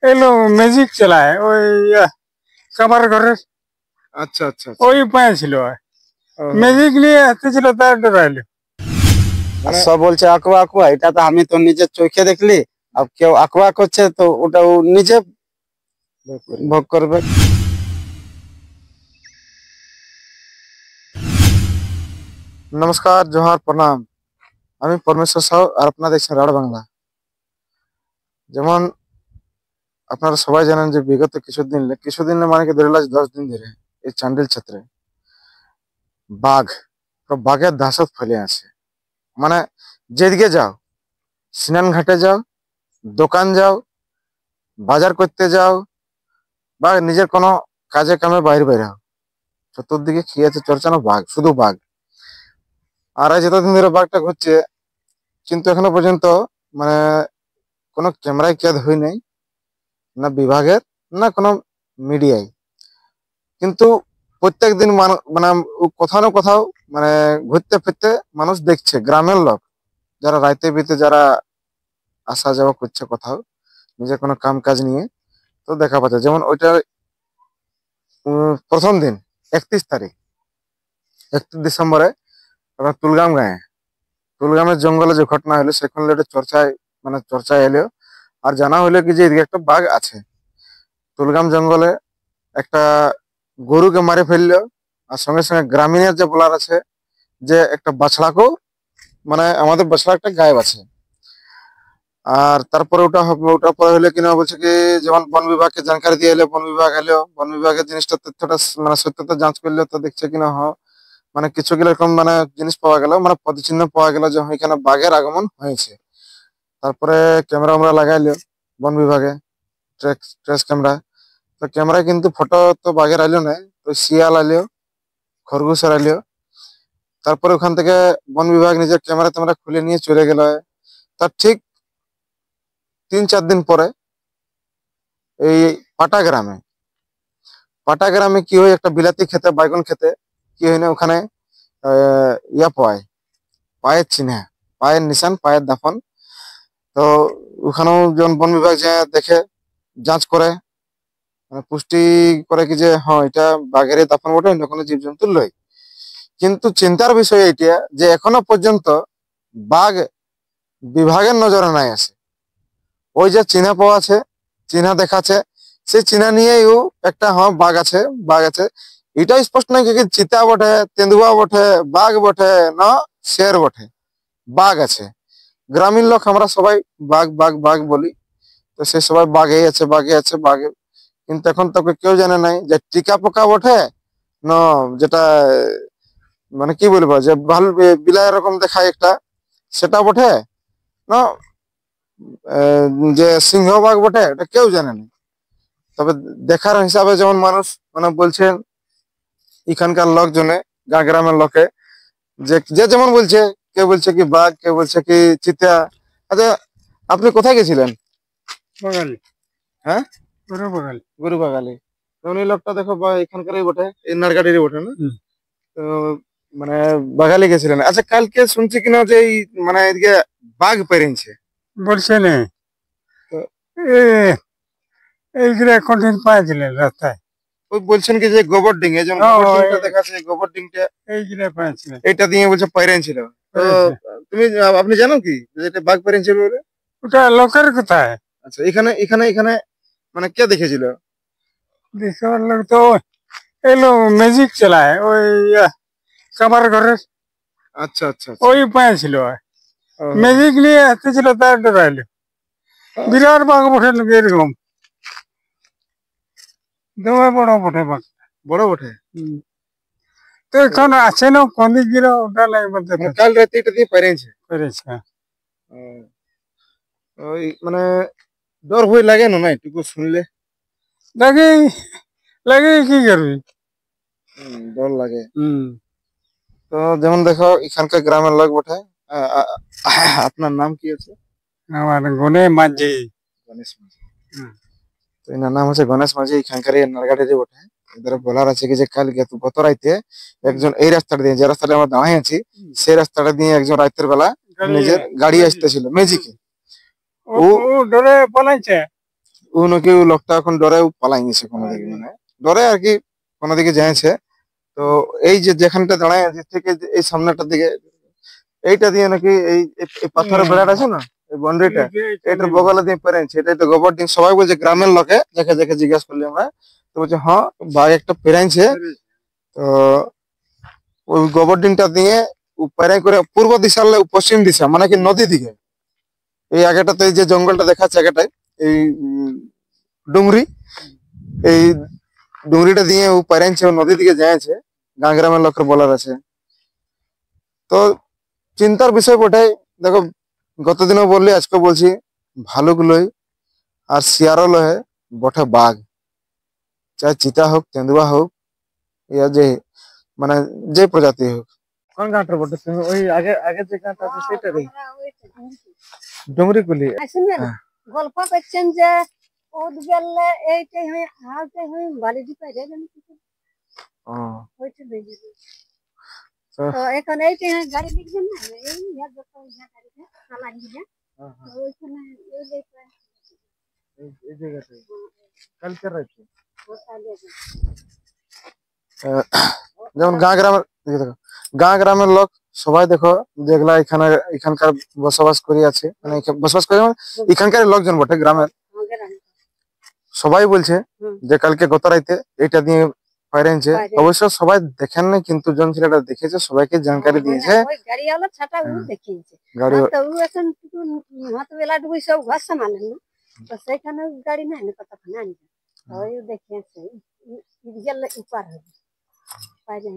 এলো ম্যাজিক চালায় ওই কাবার ঘরের আচ্ছা আচ্ছা আচ্ছা। ওই উপায় ছিল ম্যাজিক নিয়ে আসতেছিল তার ডরাইলো সব বলছে আঁকবা আঁকবা, এটা তো আমি তো নিজের চোখে দেখলি। আর কেউ আঁকবা করছে তো ওটা ও নিজে ভোগ করবে। নমস্কার, জোহার, প্রণাম। আমি পরমেশ্বর সাউ আর আপনারা দেখছেন রাড বাংলা। যেমন আপনারা সবাই জানেন যে বিগত কিছুদিন মানে কি ধরে 10 দিন ধরে এই চান্ডিল ক্ষেত্রে বাঘ বাঘের দাসত ফেলে আছে। মানে যেদিকে যাও, স্নান ঘাটে যাও, দোকান যাও, বাজার করতে যাও, বা নিজের কোনো কাজে কামে বাইরে বাইরে হও, চতুর্দিকে খেয়েছে চর্চানো বাঘ, শুধু বাঘ। আর এই যতদিন ধরে বাঘটা ঘুরছে, কিন্তু এখনো পর্যন্ত মানে কোনো ক্যামেরায় কেদ হই নাই, না বিভাগের না কোনো মিডিয়ায়। কিন্তু প্রত্যেক দিন মানে কোথাও না কোথাও মানে ঘুরতে ফিরতে মানুষ দেখছে, গ্রামের লোক যারা রাইতে বিতে যারা আসা যাওয়া করছে কোথাও নিজের কোনো কাম কাজ নিয়ে, তো দেখা পাচ্ছে। যেমন ওইটা প্রথম দিন 31 তারিখ 31 ডিসেম্বরে আপনার তুলগামের জঙ্গলে যে ঘটনা হলো, সেখানে একটা চর্চায় এলো। আর জানা হলো কি যে এদিকে একটা বাঘ আছে। তুলগাম জঙ্গলে একটা গরুকে মারে ফেললো, আর সঙ্গে সঙ্গে গ্রামীণের যে বলার আছে যে একটা বাছড়াকেও, মানে আমাদের বাছড়া একটা গায়েব আছে। আর তারপরে ওটা পরে হলে কিনা বলছে কি, যেমন বন বিভাগকে জানকারি দিয়ে এলো, বন বিভাগ এলো, বন বিভাগের জিনিসটা তথ্যটা মানে সত্যতা যাঞ্চ করলো, তো দেখছে কিনা মানে কিছু এরকম মানে জিনিস পাওয়া গেল, মানে পদচিহ্ন পাওয়া গেল যে এখানে বাঘের আগমন হয়েছে। তারপরে ক্যামেরা আমরা লাগাইলো বন বিভাগে, ট্রেস ক্যামেরা। তো ক্যামেরায় কিন্তু ফটো তো বাঘের আইলো না, তো শিয়াল আইলো, খরগোশের আইলো। তারপরে ওখান থেকে বন বিভাগ নিজের ক্যামেরা খুলে নিয়ে চলে গেল। তার ঠিক 3-4 দিন পরে এই পাটা গ্রামে কি হয়, একটা বিলাতি খেতে, বাইগন খেতে কি হয় না, ওখানে ইয়া পায়, পায়ের চিহ্ন, পায়ের নিশান, পায়ের দাফন। তো ওখানেও যখন বন বিভাগ যে দেখে, যাঞ্চ করে, মানে পুষ্টি করে কি যে হ্যাঁ এটা বাঘের দাফন বটে, অন্য কোনো জীবজন্তুর লয়। কিন্তু চিন্তার বিষয় এটা যে এখনো পর্যন্ত বাঘ বিভাগের নজরে নাই আসে। ওই যে চিহ্ন পাওয়া আছে, চিহ্ন দেখাচ্ছে, সেই চিহ্ন নিয়েই একটা হ্যাঁ বাঘ আছে। এটা স্পষ্ট নয় কি চিতা বটে, তেন্দুয়া বটে, বাঘ বটে, না শের বটে, বাঘ আছে। গ্রামীণ লোক আমরা সবাই বাঘ বাঘ বাঘ বলি, তো সে সবাই বাঘে আছে বাঘে। কিন্তু এখন তো কেউ জানে নাই যে টিকা পোকা বটে না, যেটা মানে কি বলবো, যে ভালো বিলাই রকম দেখায় একটা, সেটা বটে না, যে সিংহবাগ বটে, এটা কেউ জানে না। তবে দেখার হিসাবে যেমন মানুষ মানে বলছেন এখানকার লোকজনে, গ্রামের লোকে, যে যে যেমন বলছে, কেউ বলছে কি বাঘ, কেউ বলছে কি চিতা। আচ্ছা, আপনি কোথায় গেছিলেন? বাঙালি। হ্যাঁ, গরু বাগালি। উনি লোকটা দেখো এখানকারই বটে, এই নারগাটিরই বটে না? তো মানে বাগালি গেছিলেন। আচ্ছা, কালকে শুনছি কিনা যে এই মানে এদিকে বাঘ পেরেছে বলছে না তো, এইগুলো কঠিন পাইছিলেন রাস্তায়। ওই বলছেন কি যে গোবর ডিং, এই যে দেখাচ্ছে গোবর ডিংটা, এইগুলো পাইছিলেন, এটা দিয়ে বলছে পেরেছিল। তো আপনি জানেন কি যে এটা বাঘ পেরেছিল বলে? ওটা লোকের কোথায়। আচ্ছা, এখানে এখানে এখানে মানে কে দেখেছিল? দেখার লোক তো এলো ম্যাজিক চালায় ওই কাবার ঘরের। আচ্ছা আচ্ছা ওই উপায় ছিল, ম্যাজিক নিয়ে আসতেছিল তার ডরাইলো বিরাট বাঘ বটে নাকি এরকম, দমে বড় বটে বাঘ, বড় বটে। তো এখন আছে না কোন দিক গিয়ে ওটা নাই বলতে কাল রাতে এটা দিয়ে পেরেছে। ওই মানে ডর ভয় লাগে না একটু শুনলে? লাগে লাগে, কি করবি, ডর লাগে। তো যেমন দেখো এখানকার গ্রামের লোক বটে। আপনার নাম কি আছে? আমার গনে মাঝি। গণেশ মাঝি। তো এনার নাম হচ্ছে গণেশ মাঝি, এখানকার নারগাটির বটে। এদের বলার আছে কি যে কাল গত রাইতে একজন এই রাস্তাটা দিয়ে, যে রাস্তাটা আমরা দাঁড়াই আছি, সেই রাস্তাটা দিয়ে একজন রাতের বেলা নিজের গাড়ি আসতেছিল ম্যাজিকে। ও ডরে পালাইছে। ও নাকি ও লোকটা এখন ডরে ও পালাই গেছে কোনো দিকে, মানে ডরে আর কি কোনো দিকে যাইছে। তো এই যে যেখানটা দাঁড়ায় আছে থেকে এই সামনেটার দিকে এইটা দিয়ে নাকি এই পাথরের বেড়াটা আছে না, এই বাউন্ডারিটা, এটার বগলে দিয়ে পেরেছে। এটাই তো গোবর ডিম, সবাই বলছে গ্রামের লোকে, যাকে যাকে জিজ্ঞাসা করলি আমরা, তো বলছে হ্যাঁ বাঘ একটা পেরাইছে। তো ওই গোবর ডিমটা দিয়ে পেরাই করে পূর্ব দিশা পশ্চিম দিশা মানে কি নদী দিকে, এই আগেটাতে যে জঙ্গলটা দেখাচ্ছে আগেটাই এই ডুংরি, এই ডুংরিটা দিয়ে ও পেরাইছে, ও নদী দিকে যাইছে, গাঁ গ্রামের লোকের বলার আছে। তো চিন্তার বিষয় বটে। দেখো গতদিনও বললি, আজকে বলছি, ভালুক লই আর শিয়ারও লহে বটে বাঘ, চাই চিতা হোক, তেন্দুয়া হোক, ইয়া যে মানে যে প্রজাতি হোক। কোন গাঁটার বটে তুমি? ওই আগে আগে যে গাঁটা আছে সেটারই ডুংরি কুলি। গল্প করছেন যে ওদ গেলে এইটাই হয় হালটাই হয় বালিজি পাই যায় জানি কিছু ও হইছে বেজি। তো এখন এইটাই হয় গাড়ি লিখবেন না, এই ইয়া যত ইয়া গাড়িতে চালান দিয়ে তো ওইখানে এই দেখবেন এই জায়গাতে কালকে রাইতে যেমন গাঁ গ্রামের লোক সবাই দেখো যেগুলা এখানে এখানকার বসবাস করি আছে, মানে বসবাস করে মানে এখানকার লোকজন বটে গ্রামের, সবাই বলছে যে কালকে গত রাইতে এটা দিয়ে পাইরেছে। অবশ্য সবাই দেখেন না, কিন্তু জন ছেলেটা দেখেছে, সবাইকে জানকারি দিয়েছে। ওই গাড়িওয়ালা ছাটা ও দেখিয়েছে তো ও এখন হাত বেলা ডুবি সব ঘর সামালেন না, তো সেখানে গাড়ি নাই না কতক্ষণ আনি ওই দেখিয়েছে গেলে উপার হবে পাই যায়।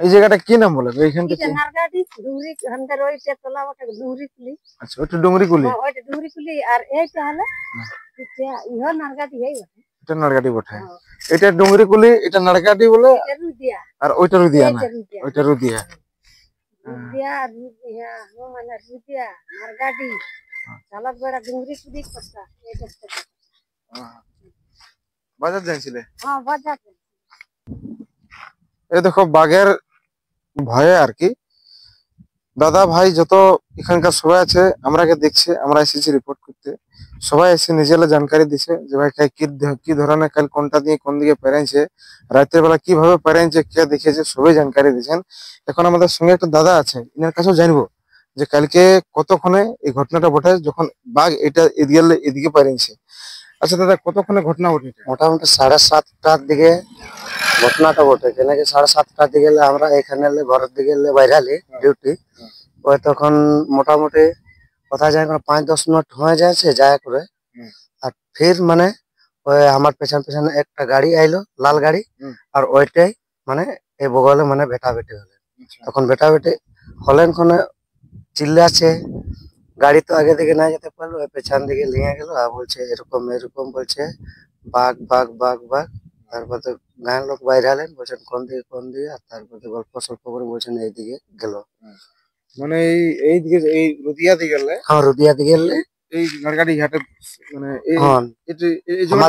এই জায়গাটা কি নাম বলে এইখানটা? নারগাটি ডুংরি হামদার ওই তোলা ওটা ডুংরি কুলি। আচ্ছা ওটা ডুংরি কুলি, ওইটা ডুংরি কুলি। আর এইটা হলো ইহো নারগাটি এই বটে, এটা নারগাটি বটে। এটা ডুংরি কুলি, এটা নারগাটি বলে, রুদিয়া আর ওইটা রুদিয়া না, ওইটা রুদিয়া। রুদিয়া রুদিয়া ও মানে রুদিয়া নারগাটি চালক বেড়া ডুংরি কুলি করতা এইটা বাজার যাইছিলে? হ্যাঁ বাজার। এই দেখো বাঘের ভয়ে আর কি দাদা ভাই যত এখানকার সবাই আছে আমরাকে দেখছে, আমরা এসেছি রিপোর্ট করতে, সবাই এসে নিজেরা জানকারি দিছে যে ভাই কি ধরনের কাল কোনটা দিয়ে কোন দিকে পেরাইছে, রাতের বেলা কিভাবে পেরাইছে, কে দেখেছে, সবাই জানকারি দিয়েছেন। এখন আমাদের সঙ্গে একটা দাদা আছে, এনার কাছেও জানবো যে কালকে কতক্ষণে এই ঘটনাটা ঘটে যখন বাঘ এটা এদিকে পেরাইছে। আচ্ছা দাদা কতক্ষণে ঘটনা ঘটে? মোটামুটি 7:30টার দিকে ঘটনাটা ঘটে। কেন কি 7:30টার দিকে আমরা এখানে ঘরের দিকে বাইরালি ডিউটি, ওই তখন মোটামুটি কোথায় যায় 5-10 মিনিট হয়ে যাচ্ছে যায় করে। আর ফির মানে ওই আমার পেছন পেছনে একটা গাড়ি আইলো, লাল গাড়ি, আর ওইটাই মানে এই বগলে মানে ভেটাভেটি হলো। তখন ভেটাভেটি হলেন কোনে চিল্লাছে, গাড়ি তো আগে দিকে না যেতে পারলো, পেছন দিকে নিয়ে গেল আর বলছে এরকম এরকম বলছে বাঘ বাঘ বাঘ বাঘ। তারপরে গায়ের লোক বাইরে এলেন, বলছেন কোন দিকে, আর তারপরে গল্প সল্প করে বলছেন এইদিকে গেল। মানে এই দিকে এই রুদিয়া দিকে গেলে? হ্যাঁ রুদিয়া দিকে গেলে এই নারগাটি ঘাটে মানে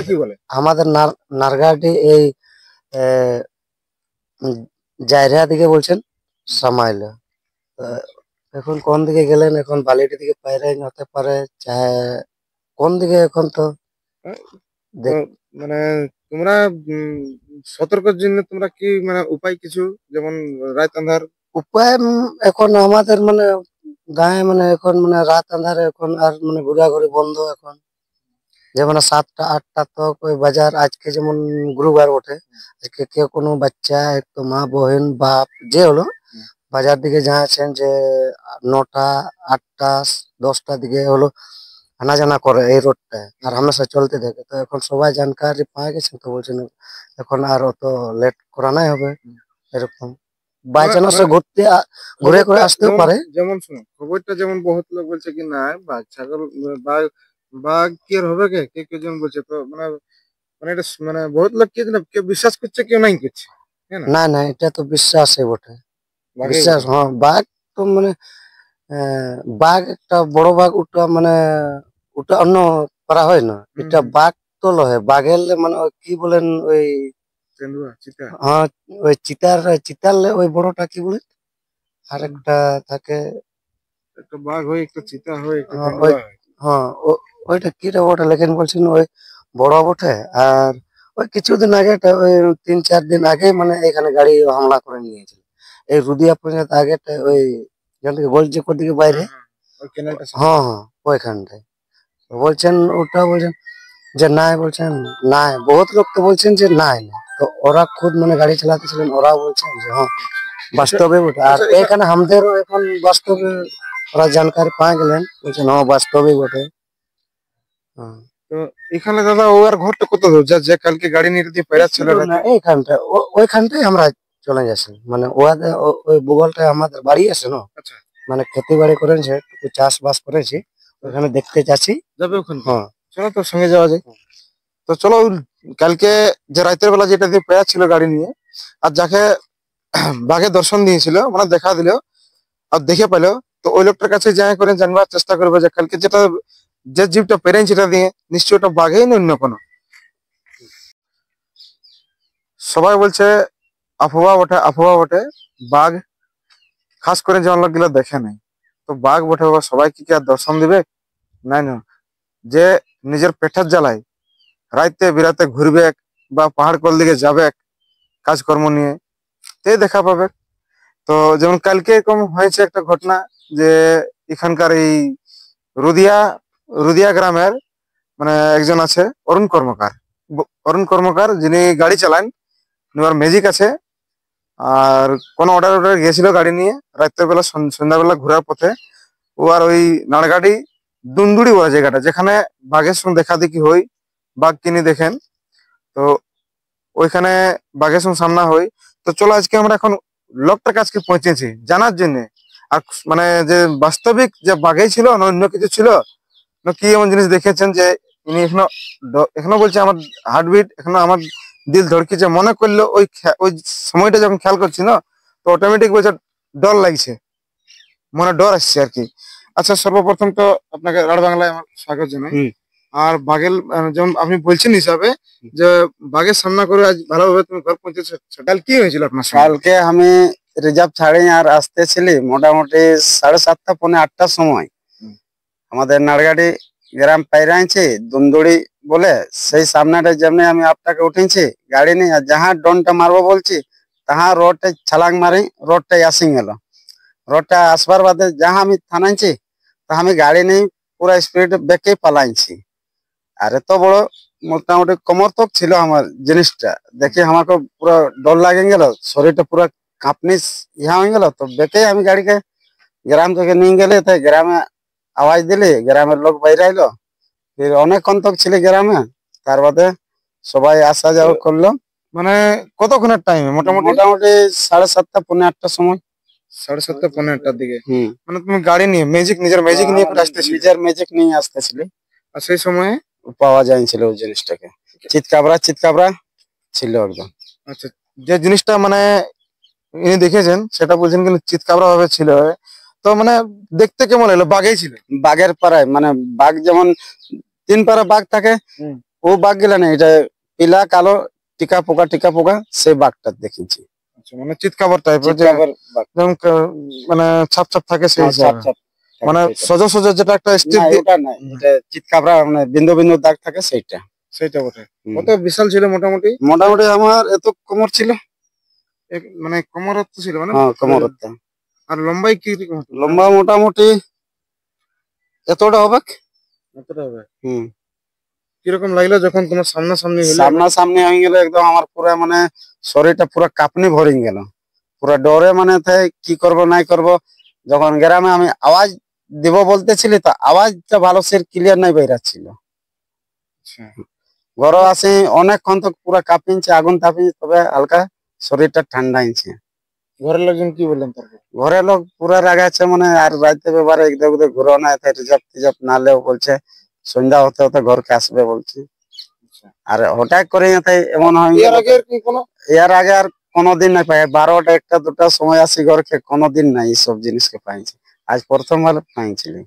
কি বলে আমাদের নারগাটি এই জায়রা দিকে বলছেন সামাইল। এখন কোন দিকে গেলেন, এখন বালিটি দিকে পায়রা হতে পারে, চাহে কোন দিকে এখন তো মানে তোমরা সতর্কের জন্য তোমরা কি মানে উপায় কিছু যেমন রাত আন্ধার উপায় এখন আমাদের মানে গায়ে মানে এখন মানে রাত আন্ধারে এখন আর মানে ঘোরাঘুরি বন্ধ এখন। যেমন 7টা-8টা তক ওই বাজার, আজকে যেমন গুরুবার ওঠে, আজকে কেউ কোনো বাচ্চা একটু মা বহেন বাপ যে হলো বাজার দিকে যাচ্ছেন যে 9টা 8টা 10টা দিকে হলো আনা জানা করে এই রোডটা, আর হামেশা চলতে থাকে। তো এখন সবাই জানকারি পায় গেছে, তো বলছেন এখন আর অত লেট করা নাই হবে এরকম। বাই চান্স ঘুরে করে আসতেও পারে। যেমন শুনো খবরটা যেমন বহুত লোক বলছে কি না বাঘ ছাগল বাঘ কি আর হবে কে কে জন বলছে, তো মানে মানে এটা মানে বহুত লোক কেউ বিশ্বাস করছে কেউ নাই করছে। না না এটা তো বিশ্বাসই বটে, বিশ্বাস। হ্যাঁ বাঘ তো মানে বাঘ একটা বড় বাঘ ওটা মানে ওটা অন্য করা হয় না, এটা বাঘ তো লহে বাঘের মানে কি বলেন ওই হ্যাঁ ওই চিতার ওই বড়টা কি বলে আরেকটা থাকে, একটা বাঘ হয় একটা চিতা হয় হ্যাঁ ওইটা কিটা বটে, লেকিন বলছেন ওই বড় বটে। আর ওই কিছুদিন আগে ওই 3-4 দিন আগে মানে এখানে গাড়ি হামলা করে নিয়েছিল এই রুদিয়া পর্যন্ত আগে ওই যেখান থেকে বলছে কোদিকে বাইরে। ওই ক্যানেলটা হ্যাঁ হ্যাঁ ওইখানটায় তো বলছেন ওটা, বলছেন যে নাই, বলছেন নাই, বহুত লোক তো বলছেন যে নাই না। তো ওরা খুদ মানে গাড়ি চালাতেছিলেন, ওরা বলছেন যে হ্যাঁ বাস্তবে বটে। আর এখানে আমাদেরও এখন বাস্তবে ওরা জানকারি পাই গেলেন, বলছেন হ্যাঁ বাস্তবে বটে। হ্যাঁ তো এখানে দাদা ও আর ঘরটা কত দূর যে কালকে গাড়ি নিয়ে দিয়ে পেরাচ্ছিল না, এইখানটায় ওইখানটায় আমরা চলে যাচ্ছি, মানে ওদের ওই বগলটায় আমাদের বাড়ি আছে না। আচ্ছা। মানে খেতে বাড়ি করেছে, একটু চাষবাস করেছি, ওখানে দেখতে যাচ্ছি। যাবে ওখানে? হ্যাঁ চলো তোর সঙ্গে যাওয়া যায়। তো চলো কালকে যে রাতের বেলা যেটা দিয়ে পেয়াচ্ছিল গাড়ি নিয়ে, আর যাকে বাঘে দর্শন দিয়েছিল মানে দেখা দিল আর দেখে পেলো, তো ওই লোকটার কাছে যাই করে জানবার চেষ্টা করবে যে কালকে যেটা যে জীবটা পেরেন সেটা দিয়ে নিশ্চয়ই ওটা বাঘেই না অন্য কোনো। সবাই বলছে আফওয়া বটে, আফওয়া বটে, বাঘ খাস করে যে লোকগুলো দেখে নাই। তো বাঘ বটে বাবা, সবাই কি আর দর্শন দিবে? নাই না, যে নিজের পেটের জ্বালায় রাইতে বিরাতে ঘুরবে বা পাহাড় কোল দিকে যাবে কাজকর্ম নিয়ে, তে দেখা পাবে। তো যেমন কালকে এরকম হয়েছে একটা ঘটনা, যে এখানকার এই রুদিয়া রুদিয়া গ্রামের মানে একজন আছে অরুণ কর্মকার। অরুণ কর্মকার যিনি গাড়ি চালান, ওর ম্যাজিক আছে। আর কোন অর্ডার গেছিল গাড়ি নিয়ে রাত্রের বেলা, সন্ধ্যাবেলা ঘোরার পথে ও আর ওই নাড়গাড়ি দুন্দুড়ি বলে জায়গাটা, যেখানে বাঘের সঙ্গে দেখা দেখি হই, বাঘ কিনে দেখেন। তো ওইখানে বাঘের সঙ্গে সামনা হই। তো চলো আজকে আমরা এখন লোকটার কাছকে পৌঁছেছি জানার জন্য, আর মানে যে বাস্তবিক যে বাঘেই ছিল না অন্য কিছু ছিল, না কি এমন জিনিস দেখেছেন যে ইনি এখনো এখনো বলছে আমার হার্টবিট এখনো আমার দিল ধড়কিছে, মনে করলো ওই ওই সময়টা যখন খেয়াল করছি না, তো অটোমেটিক বলছে ডর লাগছে, মনে ডর আসছে আর কি। আচ্ছা সর্বপ্রথম তো আপনাকে রাঢ় বাংলায় আমার স্বাগত জানাই। আর বাঘের যেমন আপনি বলছেন হিসাবে যে বাঘের সামনা করে আজ ভালোভাবে তুমি ঘর পৌঁছেছো, কাল কি হয়েছিল আপনার সঙ্গে? কালকে আমি রিজার্ভ ছাড়ি আর আসতেছিলি মোটামুটি 7:30 পৌনে 8টার সময় আমাদের নাড়গাড়ি গ্রাম পাইরাইছে দুন্দুড়ি বলে, সেই সামনেটা যেমনি আমি আপনাকে উঠেছি গাড়ি নিয়ে, আর যাহা ডনটা মারবো বলছি তাহা রোডটা ছালাং মারি রোডটাই আসি গেল। রোডটা আসবার বাদে যাহা আমি থানাইছি তাহা আমি গাড়ি নেই পুরা স্পিড বেঁকে পালাইছি। আর এত বড় মোটামুটি কোমর তক ছিল আমার জিনিসটা দেখে আমাকে পুরো ডর লাগে গেল, শরীরটা পুরো কাঁপনি ইহা হয়ে গেল। তো বেঁকে আমি গাড়িকে গ্রাম থেকে নিয়ে গেলে, তাই গ্রামে আওয়াজ দিলে গ্রামের লোক বাইরে আইলো, ফির অনেকক্ষণ তক ছিল গ্রামে, তার বাদে সবাই আসা যাওয়া করলো। মানে কতক্ষণের টাইমে? মোটামুটি মোটামুটি 7:30 পৌনে 8টার সময়। 7:30 পৌনে 8টার দিকে। হম মানে তুমি গাড়ি নিয়ে নিজের ম্যাজিক নিয়ে আসতেছিল? নিজের ম্যাজিক নিয়ে আসতেছিলি। আর সেই সময়ে পাওয়া যাইছিল ওই জিনিসটাকে, চিৎকাবরা ছিল একদম। আচ্ছা, যে জিনিসটা মানে ইনি দেখেছেন সেটা বলছেন কিন্তু চিৎকাবরা ভাবে ছিল। তো মানে দেখতে কেমন এলো? বাঘেই ছিল? বাঘের পাড়ায় মানে বাঘ যেমন 3 পাড়া বাঘ থাকে, ও বাঘ গেলে না, এটা পিলা কালো টিকা পোকা সেই বাঘটা দেখেছি। আচ্ছা, মানে চিৎকাবর টাইপের যেমন মানে ছাপ ছাপ থাকে সেই মানে সোজা সোজা যেটা একটা স্টিক ওটা না, এটা চিৎকাবরা মানে বিন্দু বিন্দু দাগ থাকে সেইটা। সেইটা বটে। কত বিশাল ছিল মোটামুটি? মোটামুটি আমার এত কোমর ছিল, মানে কোমরত্ব ছিল মানে? হ্যাঁ কোমরত্ব। আর লম্বাই কি লম্বা মোটামুটি এতটা হবে। এতটা হবে? হুম। কিরকম লাগলো যখন তোমার সামনাসামনি হলো? সামনাসামনি হয়ে গেল একদম, আমার পুরো মানে শরীরটা পুরো কাঁপনি ভরে গেল, পুরো ডরে মানে তাই কি করব নাই করব। যখন গ্রামে আমি আওয়াজ দিব বলতেছিলি তো আওয়াজটা ভালো সে ক্লিয়ার নাই বেরাচ্ছিল। ঘরে আসি অনেকক্ষণ তো পুরো কাঁপিনছে, আগুন তাপিনছে, তবে হালকা শরীরটা ঠান্ডা হয়েছে। ঘরের লোকজন কি বললেন তারপর? ঘরের লোক পুরা রাগাচ্ছে, মানে আর রাইতে ব্যাপারে একদম ঘুরো না, রিজার্ভ নালেও বলছে সন্ধ্যা হতে হতে ঘরকে আসবে বলছে। আর হঠাৎ করে এমন হয়, এর আগে আর কোনোদিন নাই পাই। 12টা 1টা 2টার সময় আসি ঘরকে, কোনোদিন নাই এইসব জিনিসকে পাইছি, আজ প্রথমবার পাইছিলি।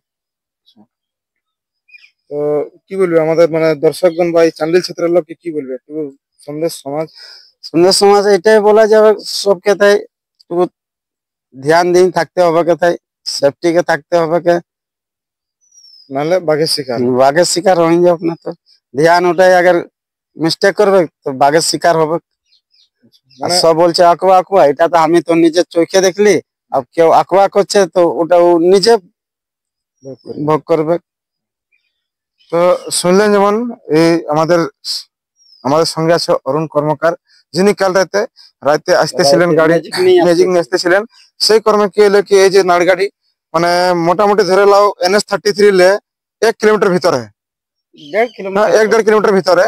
তো কি বলবে আমাদের মানে দর্শকগণ বা এই চান্ডিল ক্ষেত্রের লোককে কি বলবে একটু? সন্দেশ সমাজ এটাই বলা যাবে সবকে, তাই একটু ধ্যান দিন থাকতে হবে কে, তাই সেফটি কে থাকতে হবে কে। নাহলে বাঘের শিকার। বাঘের শিকার হয়ে যাবে না, তো ধ্যান ওটাই, अगर মিস্টেক করবে তো বাঘের শিকার হবে। আর মানে সব বলছে আকুয়া আকুয়া, এটা তো আমি তো নিজের চোখে দেখলি, আর কেউ আকুয়া করছে তো ওটা ও নিজে ভোগ করবে। তো শুনলেন যেমন এই আমাদের আমাদের সঙ্গে আছে অরুণ কর্মকার, যিনি কাল রাতে আসতেছিলেন গাড়ি ম্যাজিক নিয়ে আসতেছিলেন। সেই কর্মে কি হলো কি এই যে নাড়গাড়ি মানে মোটামুটি ধরে লাও NH-33 লে 1 কিলোমিটার ভিতরে, 1.5 কিলোমিটার ভিতরে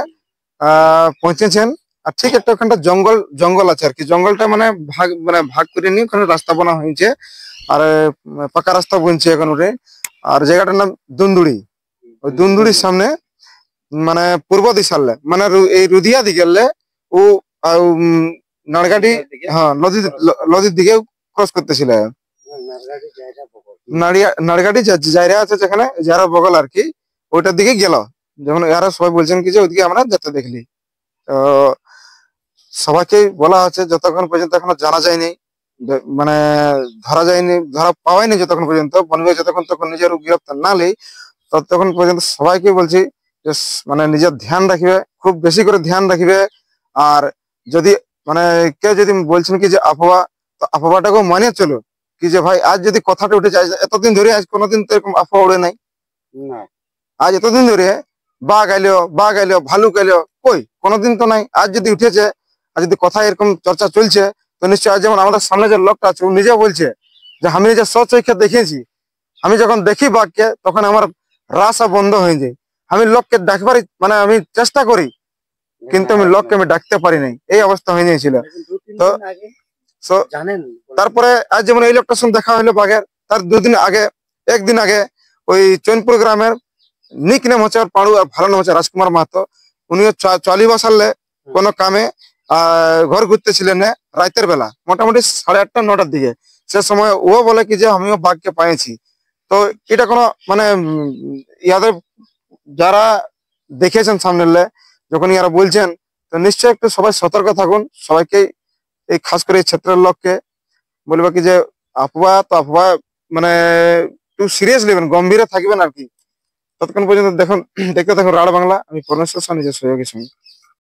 পৌঁছেছেন। আর ঠিক একটা ওখানটা জঙ্গল আছে আর কি, জঙ্গলটা মানে ভাগ করে নিয়ে ওখানে রাস্তা বানা হয়েছে, আর পাকা রাস্তা বনছে এখন ওরে। আর জায়গাটার নাম দুন্দুড়ি। ওই দুন্দুড়ির সামনে মানে পূর্ব দিশালে মানে এই রুদিয়া দিকে ও নাড়গাড়ি, হ্যাঁ নদীর দিকে ক্রস করতেছিল। নাড়গাড়ি জায়গা আছে যেখানে যারা বগল আর কি, ওইটার দিকে গেল। যেমন এরা সবাই বলছেন কি যে ওইদিকে আমরা যেতে দেখলি। তো সবাইকে বলা হচ্ছে যতক্ষণ পর্যন্ত এখনো জানা যায়নি, মানে ধরা যায়নি, ধরা পাওয়াইনি যতক্ষণ পর্যন্ত, বন বিভাগ যতক্ষণ তখন নিজের গ্রেপ্তার না নেই ততক্ষণ পর্যন্ত সবাইকে বলছি যে মানে নিজের ধ্যান রাখবে, খুব বেশি করে ধ্যান রাখবে। আর যদি মানে কেউ যদি বলছেন কি যে আবহাওয়া, তো আবহাওয়াটাকেও মানিয়ে চলো কি যে ভাই আজ যদি কথাটা উঠে যায়, এতদিন ধরে আজ কোনোদিন তো এরকম আবহাওয়া উড়ে নাই। আজ এতদিন ধরে বাঘ আইলো ভালুক আইলো, কই কোনোদিন তো নাই। আজ যদি উঠেছে, আর যদি কথা এরকম চর্চা চলছে, তো নিশ্চয়ই আজ যেমন আমাদের সামনে যে লোকটা আছে ও নিজে বলছে যে আমি নিজে স্বচক্ষে দেখেছি, আমি যখন দেখি বাঘকে তখন আমার রাসা বন্ধ হয়ে যায়। আমি লোককে ডাকবারই মানে আমি চেষ্টা করি, কিন্তু আমি লোককে আমি ডাকতে পারি নাই, এই অবস্থা হয়ে গিয়েছিল। তো তারপরে আজ যেমন এই লোকটার সঙ্গে দেখা হলো বাঘের, তার একদিন আগে ওই চৈনপুর গ্রামের নিক নেম হচ্ছে পাড়ু আর ভালো নাম হচ্ছে রাজকুমার মাহাতো। উনিও চলি বসালে কোনো কামে ঘর ঘুরতেছিলেন রাতের বেলা, মোটামুটি 8:30 9টার দিকে। সে সময় ও বলে কি যে আমিও বাঘকে পাইছি। তো এটা কোনো মানে ইয়াদের যারা দেখেছেন সামনে যখন ইয়ারা বলছেন, তো নিশ্চয়ই একটু সবাই সতর্ক থাকুন। সবাইকে এই খাস করে এই ক্ষেত্রের লোককে বলবো কি যে আবহাওয়া মানে একটু সিরিয়াস নেবেন, গম্ভীরে থাকবেন আর কি। ততক্ষণ পর্যন্ত দেখতে থাকুন রাঢ় বাংলা। আমি পরমেশ্বর নিজের সহযোগীর সঙ্গে।